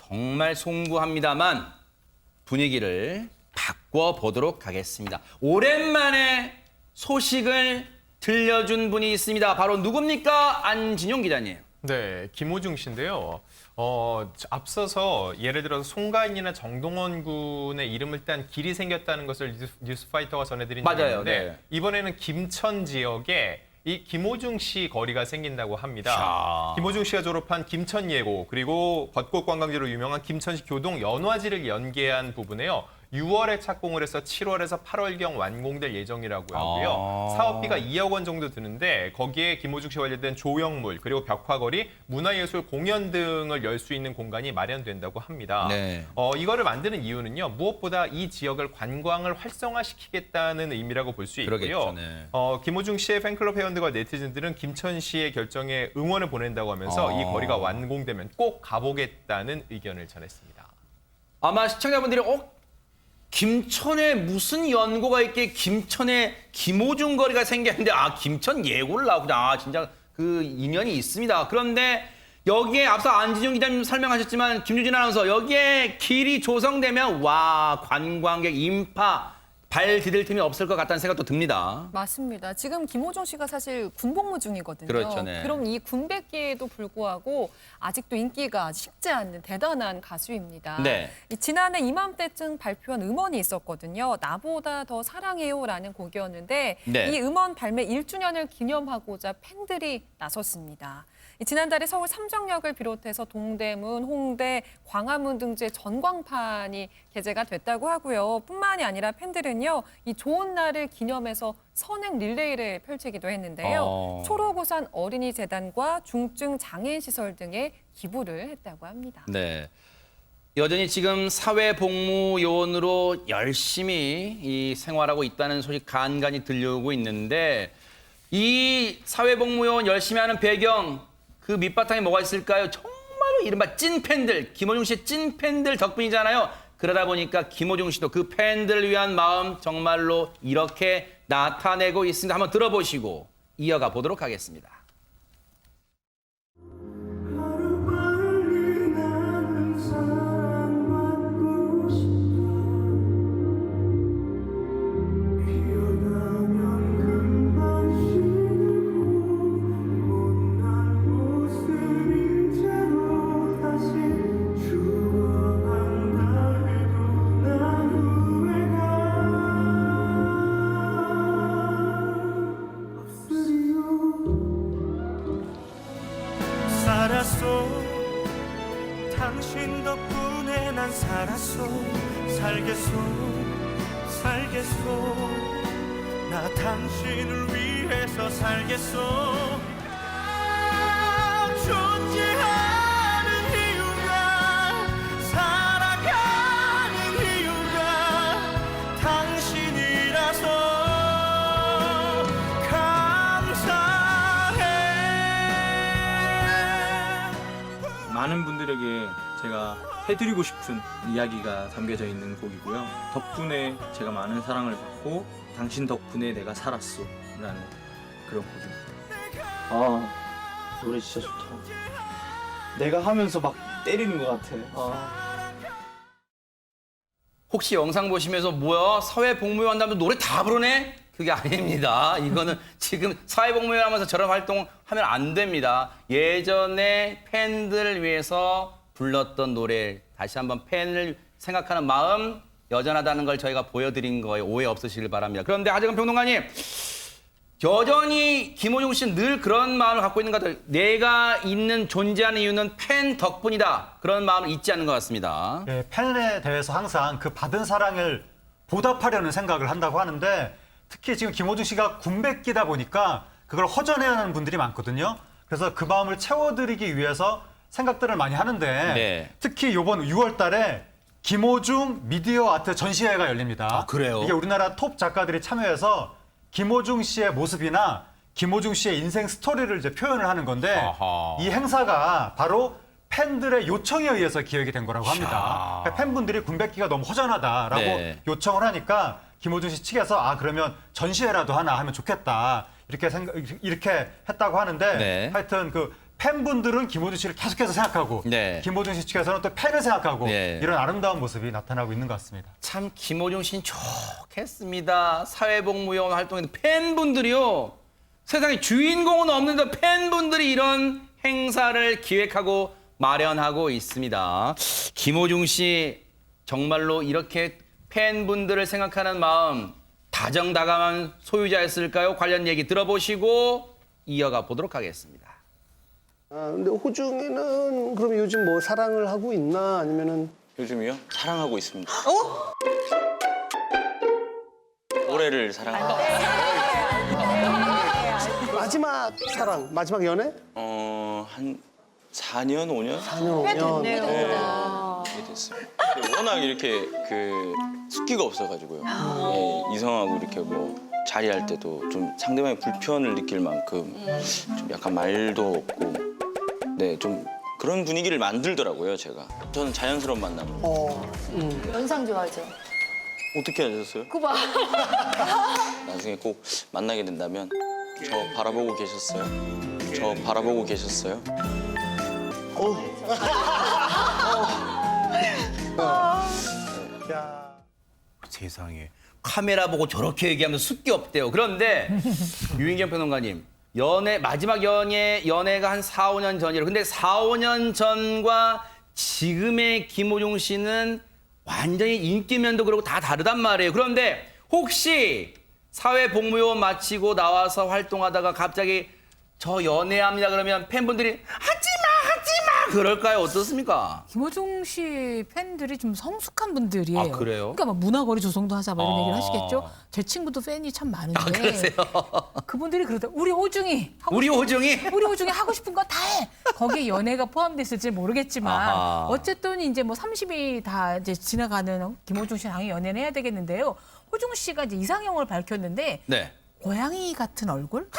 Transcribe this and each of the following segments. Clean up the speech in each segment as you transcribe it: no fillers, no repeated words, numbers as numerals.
정말 송구합니다만 분위기를 바꿔보도록 하겠습니다. 오랜만에 소식을 들려준 분이 있습니다. 바로 누굽니까? 안진용 기자님. 네, 김호중 씨인데요. 앞서서 예를 들어서 송가인이나 정동원 군의 이름을 딴 길이 생겼다는 것을 뉴스파이터가 전해드린 적이 맞아요. 있는데 네. 이번에는 김천 지역에 이 김호중 씨 거리가 생긴다고 합니다. 자. 김호중 씨가 졸업한 김천예고 그리고 벚꽃 관광지로 유명한 김천시 교동 연화지를 연계한 부분에요. 6월에 착공을 해서 7월에서 8월경 완공될 예정이라고 하고요. 사업비가 2억 원 정도 드는데 거기에 김호중 씨 관련된 조형물 그리고 벽화거리, 문화예술 공연 등을 열 수 있는 공간이 마련된다고 합니다. 네. 이거를 만드는 이유는요. 무엇보다 이 지역을 관광을 활성화시키겠다는 의미라고 볼 수 있고요. 그러겠죠, 네. 김호중 씨의 팬클럽 회원들과 네티즌들은 김천시의 결정에 응원을 보낸다고 하면서 이 거리가 완공되면 꼭 가보겠다는 의견을 전했습니다. 아마 시청자분들이 김천에 무슨 연고가 있게 김천에 김호중 거리가 생겼는데 김천 예고를 나오구나. 진짜 그 인연이 있습니다. 그런데 여기에 앞서 안진용 기자님 설명하셨지만 김유진 아나운서 여기에 길이 조성되면 와 관광객 인파 발 디딜 틈이 없을 것 같다는 생각도 듭니다. 맞습니다. 지금 김호중 씨가 사실 군복무 중이거든요. 그렇죠, 네. 그럼 이 군백기에도 불구하고 아직도 인기가 식지 않는 대단한 가수입니다. 네. 지난해 이맘때쯤 발표한 음원이 있었거든요. 나보다 더 사랑해요라는 곡이었는데 네. 이 음원 발매 1주년을 기념하고자 팬들이 나섰습니다. 지난달에 서울 삼정역을 비롯해서 동대문, 홍대, 광화문 등지의 전광판이 게재가 됐다고 하고요. 뿐만이 아니라 팬들은요, 이 좋은 날을 기념해서 선행 릴레이를 펼치기도 했는데요. 초록우산 어린이재단과 중증 장애인 시설 등에 기부를 했다고 합니다. 네. 여전히 지금 사회복무요원으로 열심히 이 생활하고 있다는 소식 간간히 들려오고 있는데 이 사회복무요원 열심히 하는 배경 그 밑바탕에 뭐가 있을까요? 정말로 이른바 찐팬들, 김호중 씨의 찐팬들 덕분이잖아요. 그러다 보니까 김호중 씨도 그 팬들을 위한 마음 정말로 이렇게 나타내고 있습니다. 한번 들어보시고 이어가 보도록 하겠습니다. 살았어 당신 덕분에 난 살았어 살겠어 나 당신을 위해서 살겠어 존재하는 이유가 살아가는 이유가 당신이라서 많은 분들에게 제가 해드리고 싶은 이야기가 담겨져 있는 곡이고요. 덕분에 제가 많은 사랑을 받고 당신 덕분에 내가 살았어 라는 그런 곡입니다. 노래 진짜 좋다. 내가 하면서 막 때리는 것 같아. 혹시 영상 보시면서 뭐야 사회복무요원 한다면 노래 다 부르네? 그게 아닙니다. 이거는 지금 사회복무요원 하면서 저런 활동하면 안 됩니다. 예전에 팬들을 위해서 불렀던 노래 다시 한번 팬을 생각하는 마음 여전하다는 걸 저희가 보여드린 거에 오해 없으시길 바랍니다. 그런데 하재근 평론가님 여전히 김호중 씨는 늘 그런 마음을 갖고 있는 것 같아요. 내가 있는 존재하는 이유는 팬 덕분이다. 그런 마음을 잊지 않는 것 같습니다. 네, 팬에 대해서 항상 그 받은 사랑을 보답하려는 생각을 한다고 하는데 특히 지금 김호중 씨가 군백기다 보니까 그걸 허전해야 하는 분들이 많거든요. 그래서 그 마음을 채워드리기 위해서 생각들을 많이 하는데 네. 특히 이번 6월 달에 김호중 미디어 아트 전시회가 열립니다. 그래요? 이게 우리나라 톱 작가들이 참여해서 김호중 씨의 모습이나 김호중 씨의 인생 스토리를 이제 표현을 하는 건데 아하. 이 행사가 바로 팬들의 요청에 의해서 기획이 된 거라고 합니다. 그러니까 팬분들이 군백기가 너무 허전하다라고 네. 요청을 하니까 김호중 씨 측에서 그러면 전시회라도 하나 하면 좋겠다 이렇게 했다고 하는데 네. 하여튼 그 팬분들은 김호중 씨를 계속해서 생각하고 네. 김호중 씨 측에서는 또 팬을 생각하고 네. 이런 아름다운 모습이 나타나고 있는 것 같습니다. 참 김호중 씨는 좋겠습니다. 사회복무요원 활동에도 팬분들이요. 세상에 주인공은 없는데 팬분들이 이런 행사를 기획하고 마련하고 있습니다. 김호중 씨 정말로 이렇게 팬분들을 생각하는 마음 다정다감한 소유자였을까요? 관련 얘기 들어보시고 이어가 보도록 하겠습니다. 아, 근데 호중이는 그럼 요즘 뭐 사랑을 하고 있나 아니면은 요즘이요? 사랑하고 있습니다. 노래를 사랑하고. 마지막 사랑, 마지막 연애? 한 4년, 5년? 4년, 5년. 이렇게 됐어요. 근데 워낙 이렇게 숫기가 없어가지고요. 예, 이성하고 이렇게 뭐 자리할 때도 좀 상대방의 불편을 느낄 만큼 좀 약간 말도 없고, 네, 좀 그런 분위기를 만들더라고요, 제가. 저는 자연스러운 만남으로. 연상 좋아하죠? 어떻게 하셨어요? 그봐. 나중에 꼭 만나게 된다면 저 바라보고 계셨어요? 저 바라보고 계셨어요? 세상에 카메라 보고 저렇게 얘기하면 숫기 없대요. 그런데 유인경 평론가님 마지막 연애가 한 4, 5년 전이래요. 근데 4, 5년 전과 지금의 김호중 씨는 완전히 인기면도 그렇고 다 다르단 말이에요. 그런데 혹시 사회복무요원 마치고 나와서 활동하다가 갑자기 저 연애합니다 그러면 팬분들이 하지마 그럴까요? 어떻습니까? 김호중 씨 팬들이 좀 성숙한 분들이에요. 아, 그래요? 그러니까 막 문화거리 조성도 하자 뭐 이런 아. 얘기를 하시겠죠. 제 친구도 팬이 참 많은데. 그러세요? 그분들이 그러다 우리 호중이 우리 호중이 우리 호중이 하고 싶은 거 다 해. 거기에 연애가 포함됐을지 모르겠지만 아하. 어쨌든 이제 뭐 30이 다 이제 지나가는 김호중 씨랑 당연히 연애는 해야 되겠는데요. 호중 씨가 이제 이상형을 밝혔는데 네. 고양이 같은 얼굴?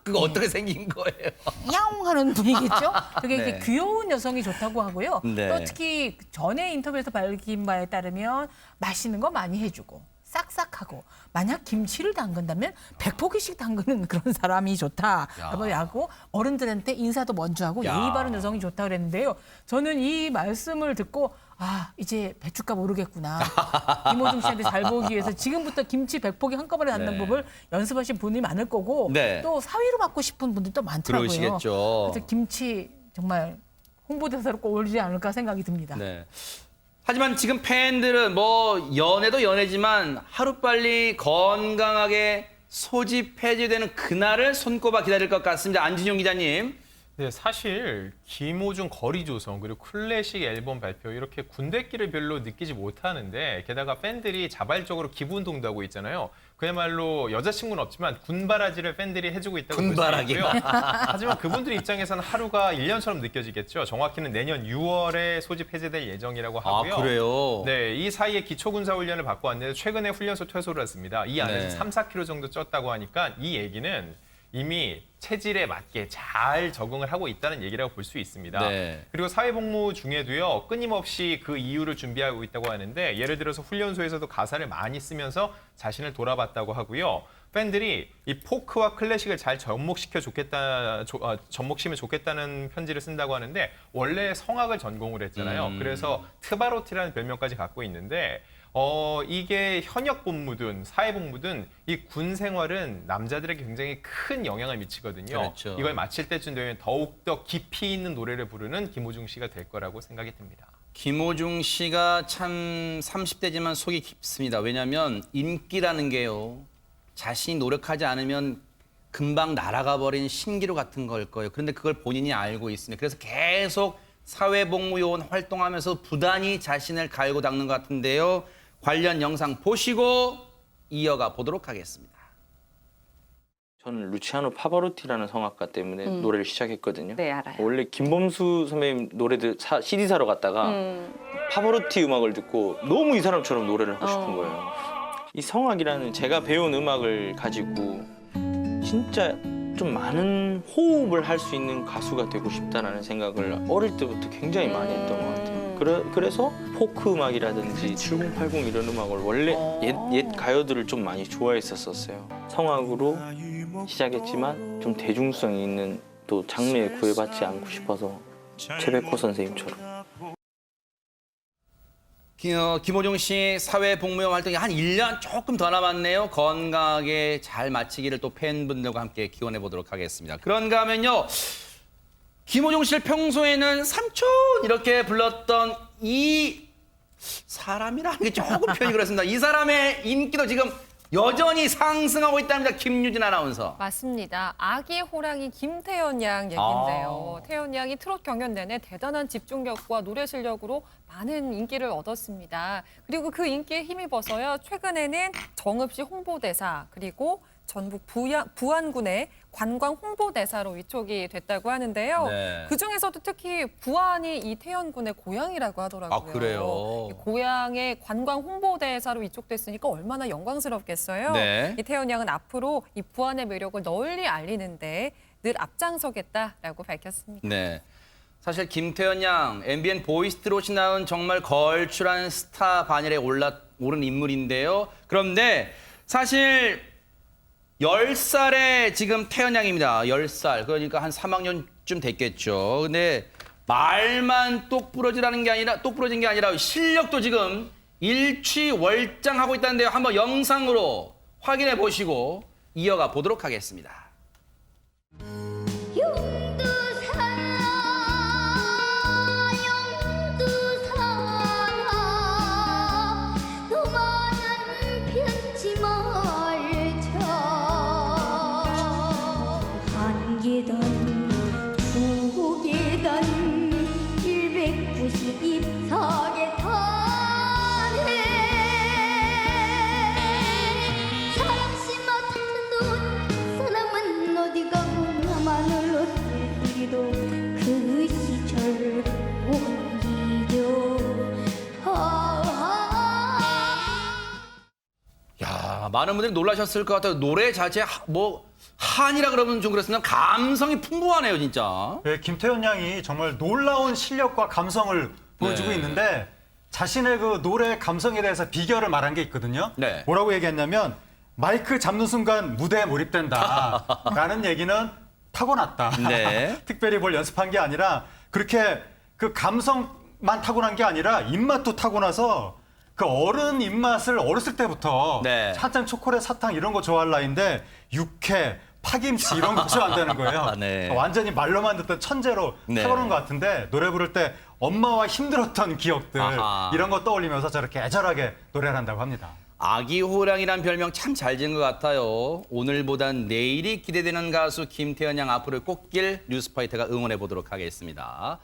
그거 어떻게 생긴 거예요? 야옹 하는 분이겠죠? 되게 네. 이렇게 귀여운 여성이 좋다고 하고요. 네. 또 특히 전에 인터뷰에서 밝힌 바에 따르면 맛있는 거 많이 해주고 싹싹하고 만약 김치를 담근다면 100포기씩 담그는 그런 사람이 좋다라고 하고 어른들한테 인사도 먼저 하고 야. 예의 바른 여성이 좋다 그랬는데요. 저는 이 말씀을 듣고 아 이제 배춧값 오르겠구나. 김호중 씨한테 잘 보기 위해서 지금부터 김치 100포기 한꺼번에 담는 네. 법을 연습하신 분이 많을 거고 네. 또 사위로 맡고 싶은 분들도 많더라고요. 그러시겠죠. 그래서 김치 정말 홍보대사로 꼭 어울리지 않을까 생각이 듭니다. 네. 하지만 지금 팬들은 뭐 연애도 연애지만 하루빨리 건강하게 소집 폐지되는 그날을 손꼽아 기다릴 것 같습니다. 안진용 기자님. 네, 사실 김호중 거리 조성 그리고 클래식 앨범 발표 이렇게 군대끼를 별로 느끼지 못하는데 게다가 팬들이 자발적으로 기부 운동도 하고 있잖아요. 그야말로 여자친구는 없지만 군바라지를 팬들이 해주고 있다고 볼 수 군바라기. 있고요. 하지만 그분들 입장에서는 하루가 1년처럼 느껴지겠죠. 정확히는 내년 6월에 소집 해제될 예정이라고 하고요. 아, 그래요? 네, 이 사이에 기초군사 훈련을 받고 왔는데 최근에 훈련소 퇴소를 했습니다. 이 안에서 네. 3, 4kg 정도 쪘다고 하니까 이 얘기는 이미 체질에 맞게 잘 적응을 하고 있다는 얘기라고 볼 수 있습니다. 네. 그리고 사회복무 중에도요, 끊임없이 그 이유를 준비하고 있다고 하는데 예를 들어서 훈련소에서도 가사를 많이 쓰면서 자신을 돌아봤다고 하고요. 팬들이 이 포크와 클래식을 잘 접목시키면 좋겠다는 편지를 쓴다고 하는데 원래 성악을 전공을 했잖아요. 그래서 트바로티라는 별명까지 갖고 있는데 이게 현역 복무든 사회복무든 이 군 생활은 남자들에게 굉장히 큰 영향을 미치거든요. 그렇죠. 이걸 마칠 때쯤 되면 더욱더 깊이 있는 노래를 부르는 김호중 씨가 될 거라고 생각이 듭니다. 김호중 씨가 참 30대지만 속이 깊습니다. 왜냐하면 인기라는 게요. 자신이 노력하지 않으면 금방 날아가 버린 신기루 같은 걸 거예요. 그런데 그걸 본인이 알고 있습니다. 그래서 계속 사회복무요원 활동하면서 부단히 자신을 갈고 닦는 것 같은데요. 관련 영상 보시고 이어가 보도록 하겠습니다. 저는 루치아노 파바로티라는 성악가 때문에 노래를 시작했거든요. 네, 알아요. 원래 김범수 선배님 노래들 CD 사러 갔다가 파바로티 음악을 듣고 너무 이 사람처럼 노래를 하고 싶은 거예요. 이 성악이라는 제가 배운 음악을 가지고 진짜 좀 많은 호흡을 할 수 있는 가수가 되고 싶다라는 생각을 어릴 때부터 굉장히 많이 했던 것 같아요. 그래서 포크 음악이라든지 7080 이런 음악을 원래 옛 가요들을 좀 많이 좋아했었어요. 성악으로 시작했지만 좀 대중성이 있는 또 장래에 구애받지 않고 싶어서 최백호 선생님처럼. 김호중 씨 사회복무원 활동이 한 1년 조금 더 남았네요. 건강하게 잘 마치기를 또 팬분들과 함께 기원해 보도록 하겠습니다. 그런가 하면요. 김호중 씨를 평소에는 삼촌 이렇게 불렀던 이 사람이라는 게 조금 표현이 그렇습니다. 이 사람의 인기도 지금 여전히 상승하고 있답니다. 김유진 아나운서. 맞습니다. 아기 호랑이 김태현 양 얘긴데요. 태현 양이 트롯 경연 내내 대단한 집중력과 노래 실력으로 많은 인기를 얻었습니다. 그리고 그 인기에 힘입어서요. 최근에는 정읍시 홍보대사 그리고 전북 부안군의 관광 홍보대사로 위촉이 됐다고 하는데요. 네. 그중에서도 특히 부안이 이 태연군의 고향이라고 하더라고요. 아, 그래요? 이 고향의 관광 홍보대사로 위촉됐으니까 얼마나 영광스럽겠어요. 네. 이 태연 양은 앞으로 이 부안의 매력을 널리 알리는데 늘 앞장서겠다라고 밝혔습니다. 네. 사실 김태현 양 MBN 보이스트롯이 나온 정말 걸출한 스타 반열에 오른 인물인데요. 그런데 사실 10살에 지금 태연 양입니다. 10살. 그러니까 한 3학년쯤 됐겠죠. 근데 말만 똑부러진 게 아니라 실력도 지금 일취월장하고 있다는데요. 한번 영상으로 확인해 보시고 이어가 보도록 하겠습니다. 야, 많은 분들이 놀라셨을 것 같아요. 노래 자체 한이라 그러면 좀 그렇습니다. 감성이 풍부하네요, 진짜. 네, 김태현 양이 정말 놀라운 실력과 감성을 보여주고 네. 있는데 자신의 그 노래 감성에 대해서 비결을 말한 게 있거든요. 네. 뭐라고 얘기했냐면 마이크 잡는 순간 무대에 몰입된다 라는 얘기는 타고났다. 네. 특별히 뭘 연습한 게 아니라 그렇게 그 감성만 타고난 게 아니라 입맛도 타고나서 그 어른 입맛을 어렸을 때부터 네. 한참 초콜릿, 사탕 이런 거 좋아할 나이인데 육회, 파김치 이런 거 좋아한다는 거예요. 네. 완전히 말로만 듣던 천재로 네. 타고난 것 같은데 노래 부를 때 엄마와 힘들었던 기억들 아하. 이런 거 떠올리면서 저렇게 애절하게 노래를 한다고 합니다. 아기 호랑이란 별명 참 잘 지은 것 같아요. 오늘보단 내일이 기대되는 가수 김태현 양 앞으로 꽃길 뉴스파이터가 응원해 보도록 하겠습니다.